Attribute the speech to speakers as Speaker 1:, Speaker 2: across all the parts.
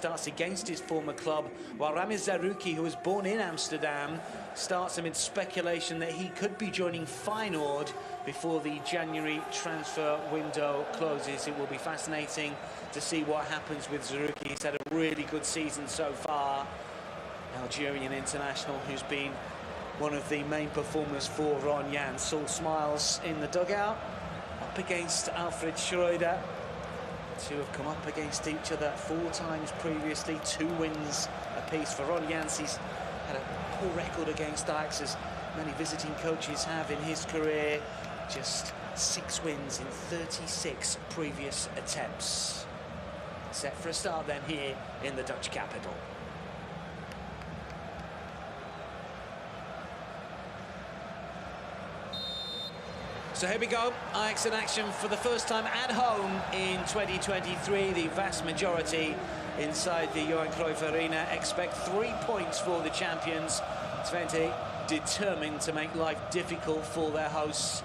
Speaker 1: starts against his former club, while Ramiz Zarouki, who was born in Amsterdam, starts amid speculation that he could be joining Feyenoord before the January transfer window closes. It will be fascinating to see what happens with Zarouki. He's had a really good season so far. Algerian international who's been one of the main performers for Ron Jans. All smiles in the dugout, up against Alfred Schroeder. Two have come up against each other 4 times previously, 2 wins apiece for Ron Jans. He's had a poor record against Ajax, as many visiting coaches have in his career. Just 6 wins in 36 previous attempts. Set for a start then here in the Dutch capital. So here we go, Ajax in action for the first time at home in 2023. The vast majority inside the Johan Cruyff Arena expect 3 points for the champions. Twente determined to make life difficult for their hosts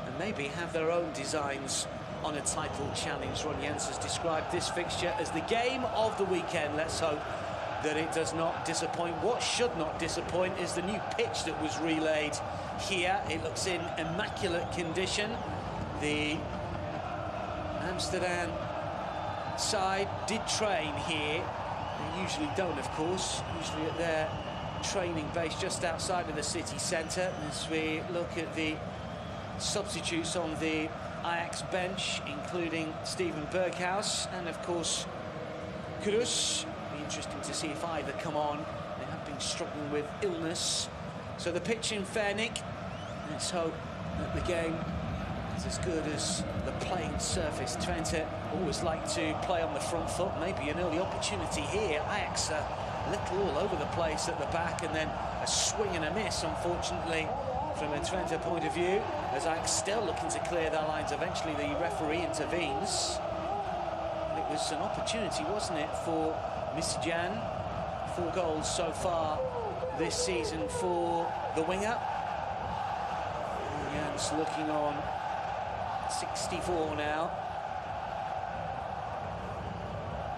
Speaker 1: and maybe have their own designs on a title challenge. Ron Jans has described this fixture as the game of the weekend. Let's hope that it does not disappoint. What should not disappoint is the new pitch that was relayed here. It looks in immaculate condition. The Amsterdam side did train here. They usually don't, of course, usually at their training base just outside of the city centre. As we look at the substitutes on the Ajax bench, including Steven Berghuis and, of course, Kroes. Be interesting to see if either come on. They have been struggling with illness. So the pitch in Fairnick. Let's hope that the game is as good as the playing surface. Twente always like to play on the front foot. Maybe an early opportunity here. Ajax a little all over the place at the back, and then a swing and a miss, unfortunately, from a Twente point of view, as Ajax still looking to clear their lines. Eventually the referee intervenes. It was an opportunity, wasn't it, for Mr. Jan? 4 goals so far this season for the winger. Jan's looking on 64 now.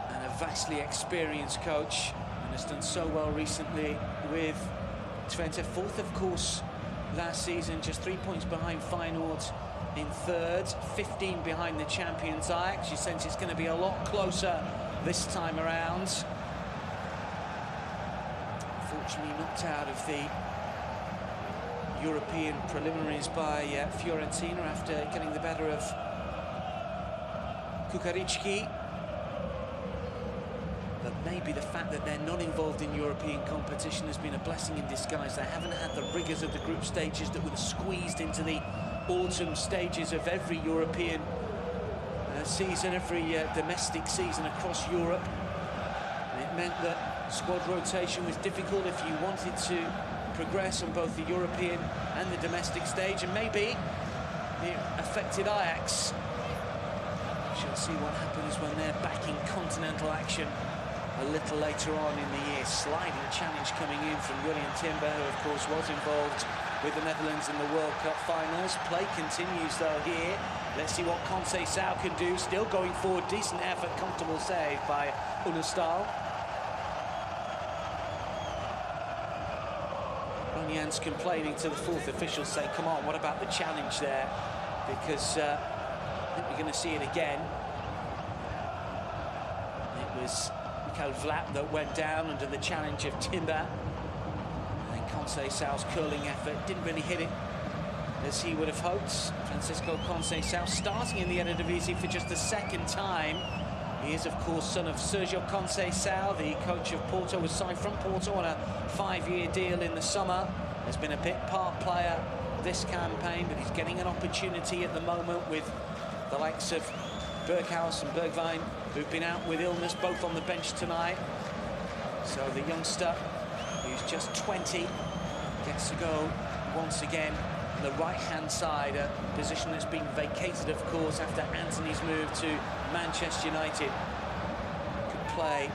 Speaker 1: And a vastly experienced coach, and has done so well recently with Twente. 4th, of course, last season, just 3 points behind Feyenoord in 3rd, 15 behind the champions Ajax. You sense it's going to be a lot closer this time around. Unfortunately knocked out of the European preliminaries by Fiorentina after getting the better of Kukaricki. But maybe the fact that they're not involved in European competition has been a blessing in disguise. They haven't had the rigours of the group stages that were squeezed into the autumn stages of every European season, every domestic season across Europe. And it meant that squad rotation was difficult if you wanted to progress on both the European and the domestic stage, and maybe it affected Ajax. We shall see what happens when they're back in continental action a little later on in the year. Sliding challenge coming in from William Timber, who of course was involved with the Netherlands in the World Cup finals. Play continues though here. Let's see what Conceição can do. Still going forward, decent effort, comfortable save by Unestal. Ron Jans complaining to the 4th official, say, come on, what about the challenge there? Because I think we're going to see it again. It was Mikael Vlap that went down under the challenge of Timber. And then Conceição's curling effort didn't really hit it as he would have hoped. Francisco Conceição starting in the Eredivisie for just the 2nd time. He is, of course, son of Sergio Conceição, the coach of Porto, was signed from Porto on a 5-year deal in the summer. Has been a bit part player this campaign, but he's getting an opportunity at the moment with the likes of Berghuis and Bergwijn, who've been out with illness, both on the bench tonight. So the youngster, who's just 20, gets to go once again on the right-hand side, a position that's been vacated, of course, after Anthony's move to Manchester United. Could play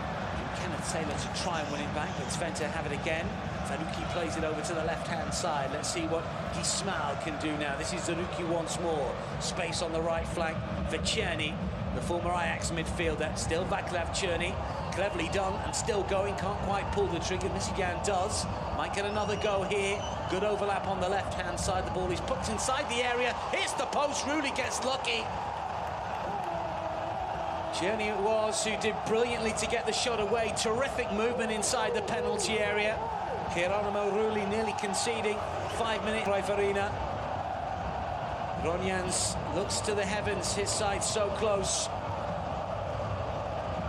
Speaker 1: Kenneth Taylor to try and win it back, but Twente have it again. Zarouki plays it over to the left-hand side. Let's see what Gismael can do now. This is Zarouki once more. Space on the right flank for Czerny, the former Ajax midfielder. Still Vaclav Czerny. Cleverly done and still going, can't quite pull the trigger. Michigan does. Might get another go here. Good overlap on the left-hand side. The ball is put inside the area. Hits the post. Rulli gets lucky. Journey it was who did brilliantly to get the shot away. Terrific movement inside the penalty area. Geronimo Rulli nearly conceding. 5-minute Riverina. Ronjans looks to the heavens. His side so close.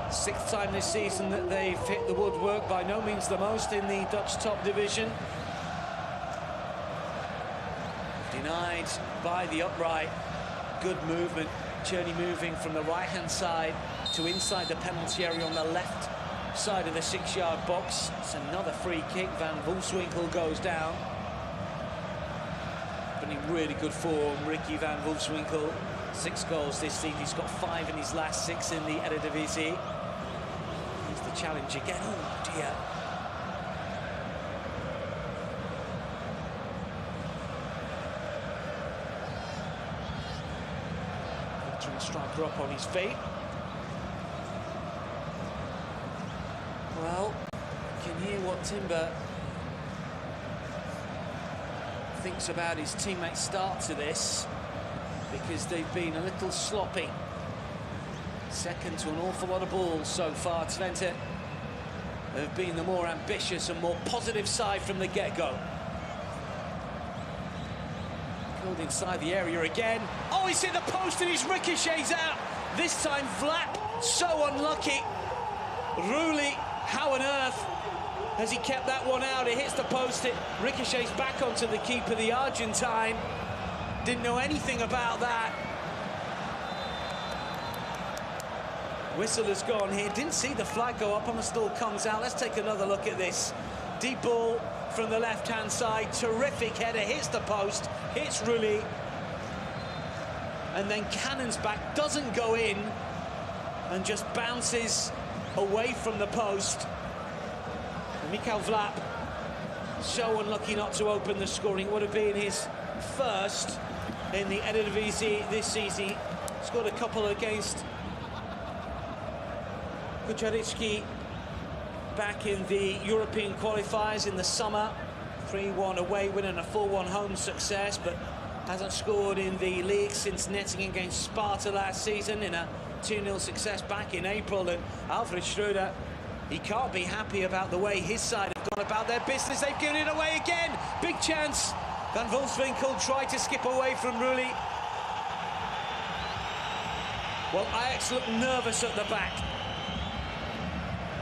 Speaker 1: 6th time this season that they've hit the woodwork, by no means the most in the Dutch top division. Denied by the upright. Good movement. Journey moving from the right-hand side to inside the penalty area on the left side of the 6-yard box. It's another free kick. Van Wolfswinkel goes down. But in really good form, Ricky Van Wolfswinkel. 6 goals this season. He's got 5 in his last 6 in the Eredivisie. Challenge again. Oh dear. Veteran striker up on his feet. Well, you can hear what Timber thinks about his teammates' start to this, because they've been a little sloppy. Second to an awful lot of balls so far. Twente have been the more ambitious and more positive side from the get-go. Killed inside the area again. Oh, he's hit the post and his ricochets out. This time Vlap, so unlucky. Rulli, how on earth has he kept that one out? It hits the post, it ricochets back onto the keeper, the Argentine. Didn't know anything about that. Whistle has gone here. Didn't see the flag go up, and the still comes out. Let's take another look at this. Deep ball from the left-hand side. Terrific header. Hits the post. Hits Rulli. And then cannons back. Doesn't go in. And just bounces away from the post. And Mikael Vlap, so unlucky not to open the scoring. It would have been his first in the Eredivisie this season. Scored a couple against Kucharicki back in the European qualifiers in the summer. 3-1 away win and a 4-1 home success, but hasn't scored in the league since netting against Sparta last season in a 2-0 success back in April. And Alfred Schreuder, he can't be happy about the way his side have gone about their business. They've given it away again. Big chance. Van Wolfswinkel tried to skip away from Rulli. Well, Ajax look nervous at the back.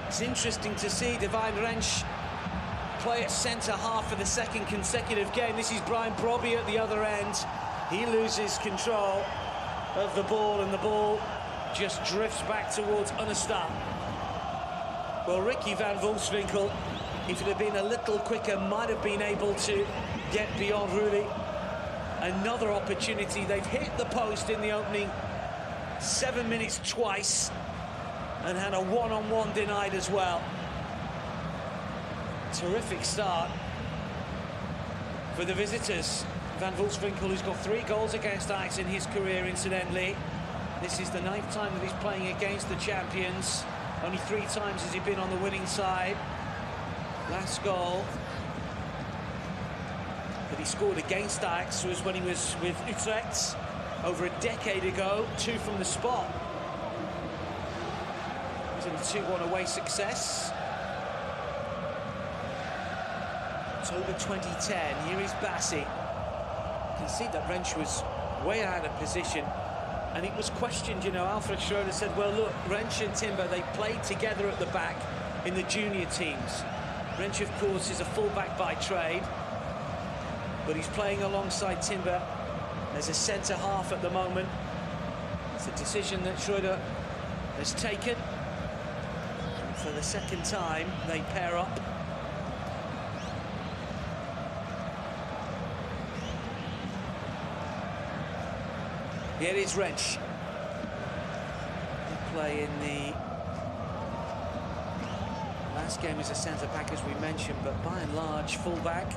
Speaker 1: It's interesting to see Divine Rensch play at centre-half for the 2nd consecutive game. This is Brian Brobby at the other end. He loses control of the ball, and the ball just drifts back towards Unestar. Well, Ricky Van Wolfswinkel, if it had been a little quicker, might have been able to get beyond Rulli. Another opportunity. They've hit the post in the opening 7 minutes twice, and had a one-on-one denied as well. Terrific start for the visitors. Van Wolfswinkel, who's got 3 goals against Ajax in his career, incidentally. This is the 9th time that he's playing against the champions. Only 3 times has he been on the winning side. Last goal that he scored against Ajax was when he was with Utrecht over a decade ago, 2 from the spot. It was a 2-1 away success. October 2010, here is Bassi. You can see that Rensch was way out of position, and it was questioned, you know. Alfred Schreuder said, well, look, Rensch and Timber, they played together at the back in the junior teams. Rensch, of course, is a full-back by trade, but he's playing alongside Timber as a centre-half at the moment. It's a decision that Schreuder has taken. And for the 2nd time, they pair up. Here is Rensch. They play in the last game as a centre-back, as we mentioned, but by and large, full-back.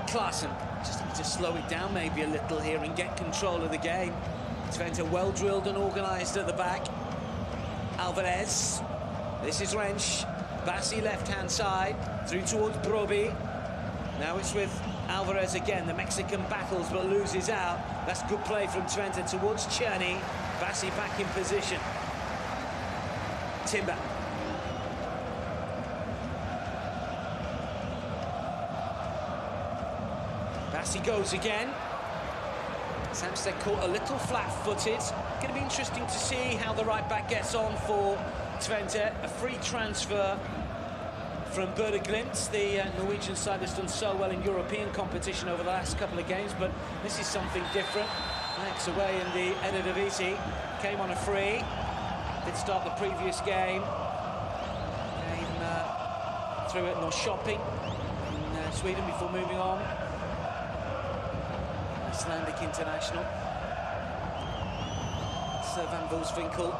Speaker 1: Klaassen just need to slow it down maybe a little here and get control of the game. Twente well drilled and organised at the back. Alvarez. This is Wrench. Bassi left-hand side, through towards Broby. Now it's with Alvarez again. The Mexican battles but loses out. That's good play from Twente towards Czerny. Bassi back in position. Timber. Bassi goes again. Samsted caught a little flat-footed. Going to be interesting to see how the right-back gets on for Twente. A free transfer from Bode Glimt. The Norwegian side has done so well in European competition over the last couple of games, but this is something different. Ajax away in the Eredivisie. Came on a free. Did start the previous game. Came through at Norrköping in Sweden before moving on. Icelandic international. Sir Van Volswinkel.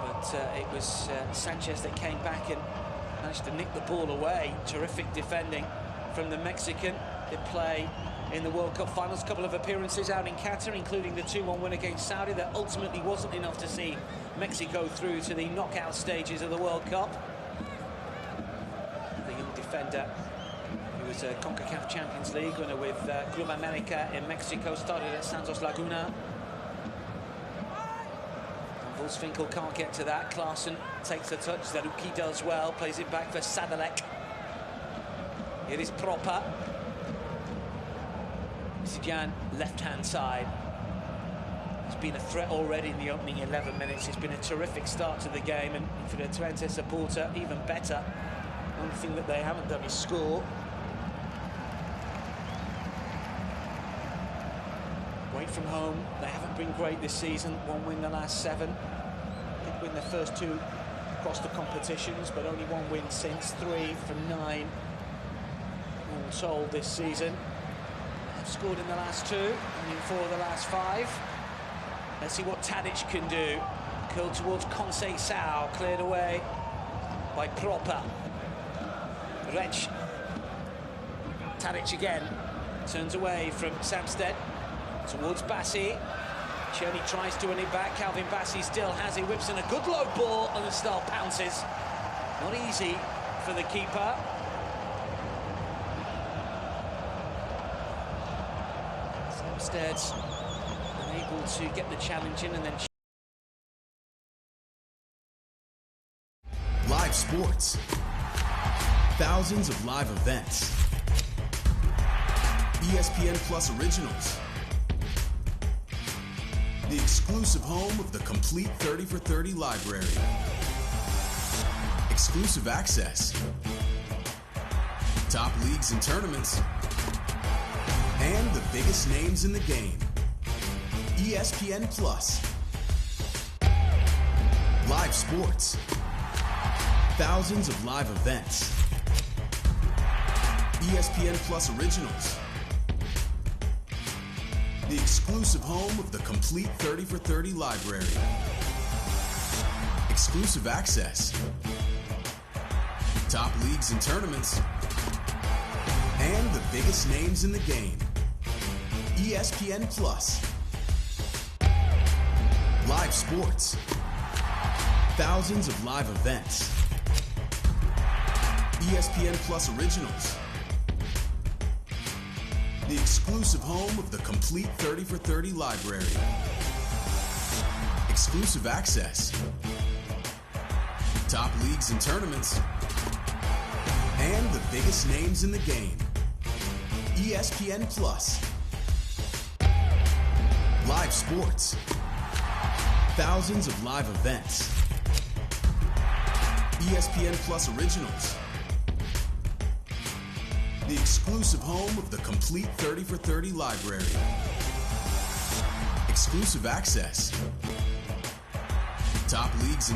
Speaker 1: But it was Sanchez that came back and managed to nick the ball away. Terrific defending from the Mexican. Did play in the World Cup finals, couple of appearances out in Qatar, including the 2-1 win against Saudi. That ultimately wasn't enough to see Mexico through to the knockout stages of the World Cup. The young defender, who was a CONCACAF Champions League winner with Club America in Mexico, started at Santos Laguna. Volswinkel can't get to that. Klaassen takes a touch. Zaruki does well, plays it back for Sadalek. It is Proper. Sijan, left-hand side. It's been a threat already in the opening 11 minutes. It's been a terrific start to the game, and for the Twente supporter, even better. Only thing that they haven't done is score. Away from home, they haven't been great this season. One win the last 7. Did win their first 2 across the competitions, but only 1 win since. 3 from 9 all told this season. Scored in the last 2, and in 4 of the last 5. Let's see what Tadic can do. Curled towards Conceição, cleared away by Proper. Wrench. Tadic again. Turns away from Samsted. Towards Bassi. Czerny tries to win it back. Calvin Bassi still has it. Whips in a good low ball, and the star pounces. Not easy for the keeper. Samsted's unable to get the challenge in, and then
Speaker 2: live sports, thousands of live events, ESPN Plus originals, the exclusive home of the complete 30 for 30 library, exclusive access, top leagues and tournaments, and the biggest names in the game. ESPN Plus. Live sports. Thousands of live events. ESPN Plus originals. The exclusive home of the complete 30 for 30 library. Exclusive access. Top leagues and tournaments. And the biggest names in the game. ESPN Plus. Live sports. Thousands of live events. ESPN Plus originals. The exclusive home of the complete 30 for 30 library. Exclusive access. Top leagues and tournaments. And the biggest names in the game. ESPN Plus. Live sports. Thousands of live events. ESPN Plus originals. The exclusive home of the complete 30 for 30 library. Exclusive access. Top leagues and